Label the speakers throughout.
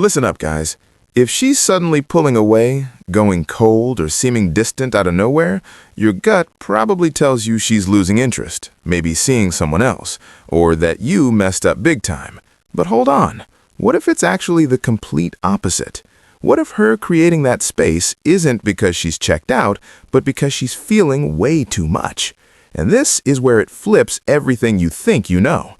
Speaker 1: Listen up, guys. If she's suddenly pulling away, going cold, or seeming distant out of nowhere, your gut probably tells you she's losing interest, maybe seeing someone else, or that you messed up big time. But hold on. What if it's actually the complete opposite? What if her creating that space isn't because she's checked out, but because she's feeling way too much? And this is where it flips everything you think you know.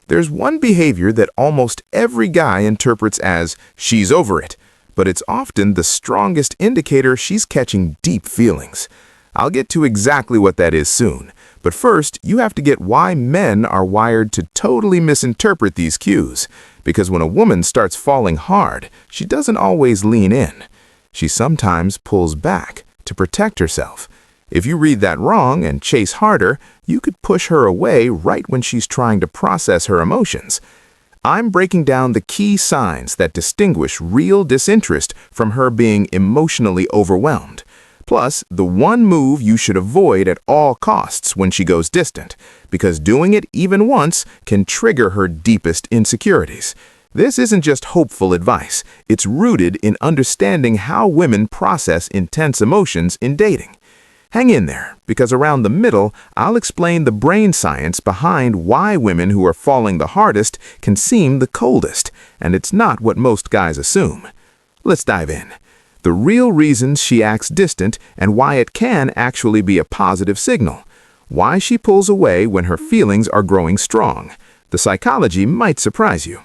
Speaker 1: There's one behavior that almost every guy interprets as she's over it, but it's often the strongest indicator she's catching deep feelings. I'll get to exactly what that is soon, but first you have to get why men are wired to totally misinterpret these cues. Because when a woman starts falling hard, she doesn't always lean in. She sometimes pulls back to protect herself. If you read that wrong and chase harder, you could push her away right when she's trying to process her emotions. I'm breaking down the key signs that distinguish real disinterest from her being emotionally overwhelmed. Plus, the one move you should avoid at all costs when she goes distant, because doing it even once can trigger her deepest insecurities. This isn't just hopeful advice. It's rooted in understanding how women process intense emotions in dating. Hang in there, because around the middle, I'll explain the brain science behind why women who are falling the hardest can seem the coldest, and it's not what most guys assume. Let's dive in. The real reasons she acts distant and why it can actually be a positive signal. Why she pulls away when her feelings are growing strong. The psychology might surprise you.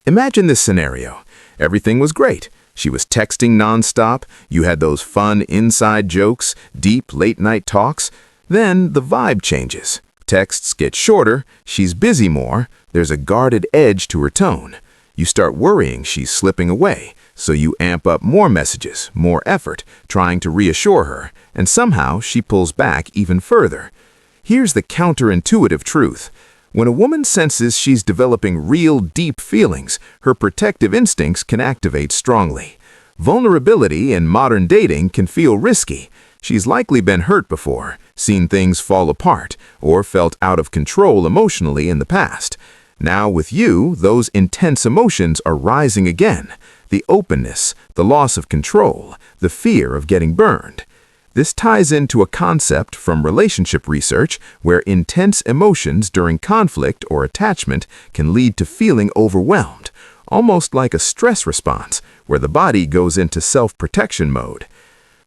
Speaker 1: Imagine this scenario. Everything was great. She was texting nonstop, you had those fun inside jokes, deep late-night talks. Then the vibe changes. Texts get shorter, she's busy more, there's a guarded edge to her tone. You start worrying she's slipping away, so you amp up more messages, more effort, trying to reassure her, and somehow she pulls back even further. Here's the counterintuitive truth. When a woman senses she's developing real deep feelings, her protective instincts can activate strongly. Vulnerability in modern dating can feel risky. She's likely been hurt before, seen things fall apart, or felt out of control emotionally in the past. Now with you, those intense emotions are rising again. The openness, the loss of control, the fear of getting burned. This ties into a concept from relationship research where intense emotions during conflict or attachment can lead to feeling overwhelmed, almost like a stress response where the body goes into self-protection mode.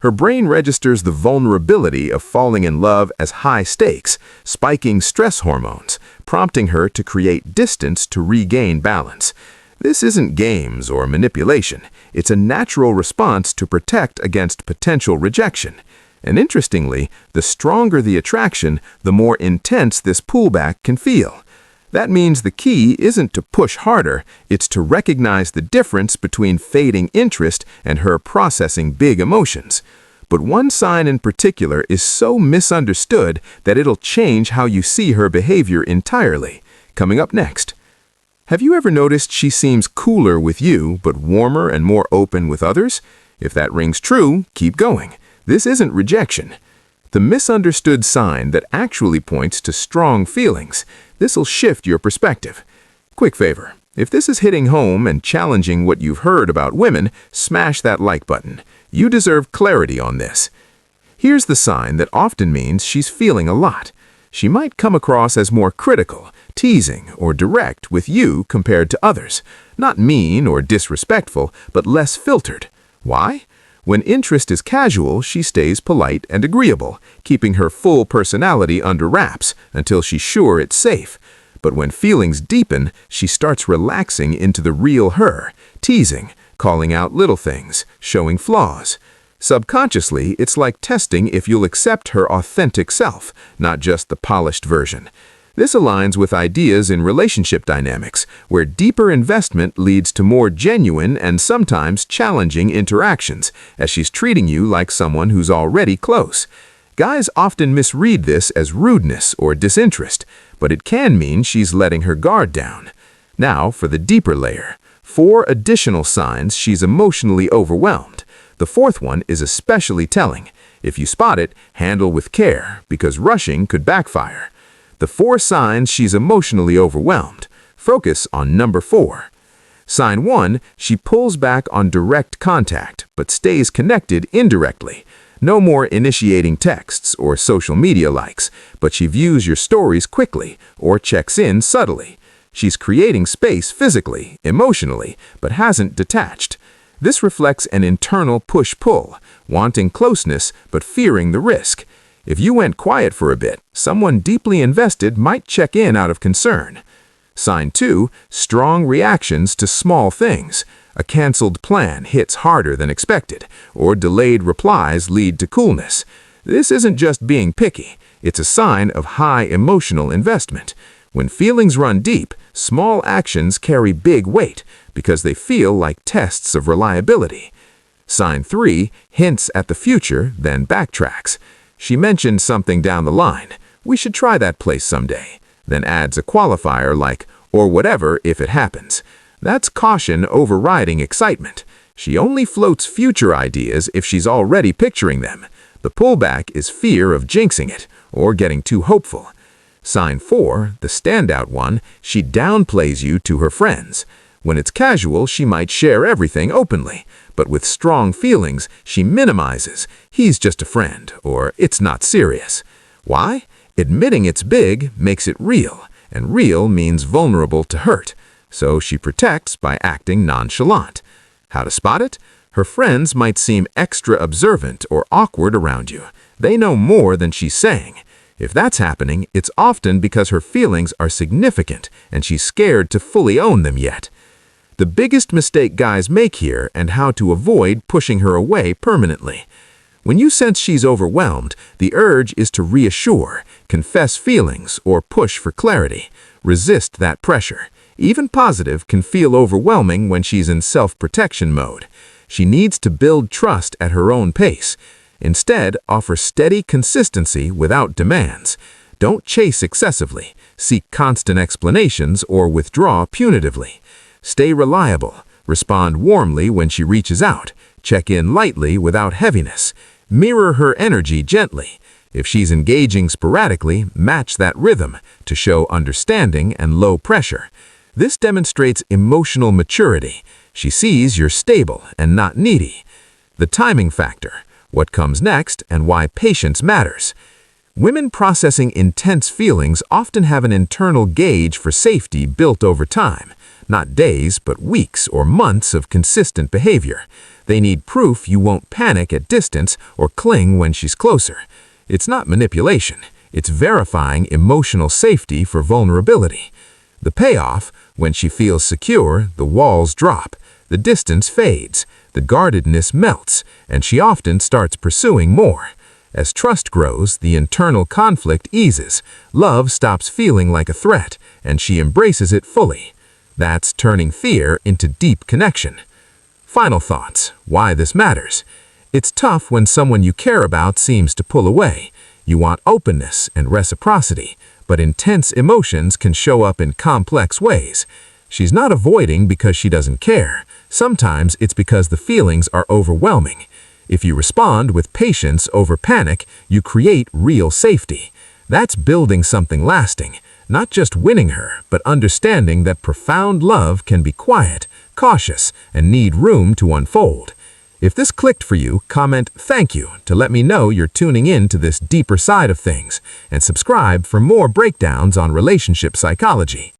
Speaker 1: Her brain registers the vulnerability of falling in love as high stakes, spiking stress hormones, prompting her to create distance to regain balance. This isn't games or manipulation. It's a natural response to protect against potential rejection. And interestingly, the stronger the attraction, the more intense this pullback can feel. That means the key isn't to push harder, it's to recognize the difference between fading interest and her processing big emotions. But one sign in particular is so misunderstood that it'll change how you see her behavior entirely. Coming up next. Have you ever noticed she seems cooler with you, but warmer and more open with others? If that rings true, keep going. This isn't rejection. The misunderstood sign that actually points to strong feelings. This'll shift your perspective. Quick favor, if this is hitting home and challenging what you've heard about women, smash that like button. You deserve clarity on this. Here's the sign that often means she's feeling a lot. She might come across as more critical, teasing, or direct with you compared to others. Not mean or disrespectful, but less filtered. Why? When interest is casual, she stays polite and agreeable, keeping her full personality under wraps until she's sure it's safe. But when feelings deepen, she starts relaxing into the real her, teasing, calling out little things, showing flaws. Subconsciously, it's like testing if you'll accept her authentic self, not just the polished version. This aligns with ideas in relationship dynamics, where deeper investment leads to more genuine and sometimes challenging interactions, as she's treating you like someone who's already close. Guys often misread this as rudeness or disinterest, but it can mean she's letting her guard down. Now for the deeper layer. 4 additional signs she's emotionally overwhelmed. The 4th one is especially telling. If you spot it, handle with care, because rushing could backfire. The 4 signs she's emotionally overwhelmed. Focus on number 4. Sign 1, she pulls back on direct contact, but stays connected indirectly. No more initiating texts or social media likes, but she views your stories quickly or checks in subtly. She's creating space physically, emotionally, but hasn't detached. This reflects an internal push-pull, wanting closeness but fearing the risk. If you went quiet for a bit, someone deeply invested might check in out of concern. Sign 2, strong reactions to small things. A canceled plan hits harder than expected, or delayed replies lead to coolness. This isn't just being picky, it's a sign of high emotional investment. When feelings run deep, small actions carry big weight because they feel like tests of reliability. Sign 3 hints at the future, then backtracks. She mentioned something down the line. We should try that place someday. Then adds a qualifier like, or whatever if it happens. That's caution overriding excitement. She only floats future ideas if she's already picturing them. The pullback is fear of jinxing it or getting too hopeful. Sign 4, the standout one, she downplays you to her friends. When it's casual, she might share everything openly, but with strong feelings, she minimizes, he's just a friend, or it's not serious. Why? Admitting it's big makes it real, and real means vulnerable to hurt, so she protects by acting nonchalant. How to spot it? Her friends might seem extra observant or awkward around you. They know more than she's saying. If that's happening, it's often because her feelings are significant and she's scared to fully own them yet. The biggest mistake guys make here and how to avoid pushing her away permanently. When you sense she's overwhelmed, the urge is to reassure, confess feelings, or push for clarity. Resist that pressure. Even positive can feel overwhelming when she's in self-protection mode. She needs to build trust at her own pace. Instead, offer steady consistency without demands. Don't chase excessively, seek constant explanations, or withdraw punitively. Stay reliable, respond warmly when she reaches out, check in lightly without heaviness. Mirror her energy gently. If she's engaging sporadically, match that rhythm to show understanding and low pressure. This demonstrates emotional maturity. She sees you're stable and not needy. The timing factor, what comes next and why patience matters. Women processing intense feelings often have an internal gauge for safety built over time. Not days, but weeks or months of consistent behavior. They need proof you won't panic at distance or cling when she's closer. It's not manipulation. It's verifying emotional safety for vulnerability. The payoff, when she feels secure, the walls drop, the distance fades, the guardedness melts, and she often starts pursuing more. As trust grows, the internal conflict eases, love stops feeling like a threat, and she embraces it fully. That's turning fear into deep connection. Final thoughts, why this matters. It's tough when someone you care about seems to pull away. You want openness and reciprocity, but intense emotions can show up in complex ways. She's not avoiding because she doesn't care. Sometimes it's because the feelings are overwhelming. If you respond with patience over panic, you create real safety. That's building something lasting. Not just winning her, but understanding that profound love can be quiet, cautious, and need room to unfold. If this clicked for you, comment "Thank you" to let me know you're tuning in to this deeper side of things, and subscribe for more breakdowns on relationship psychology.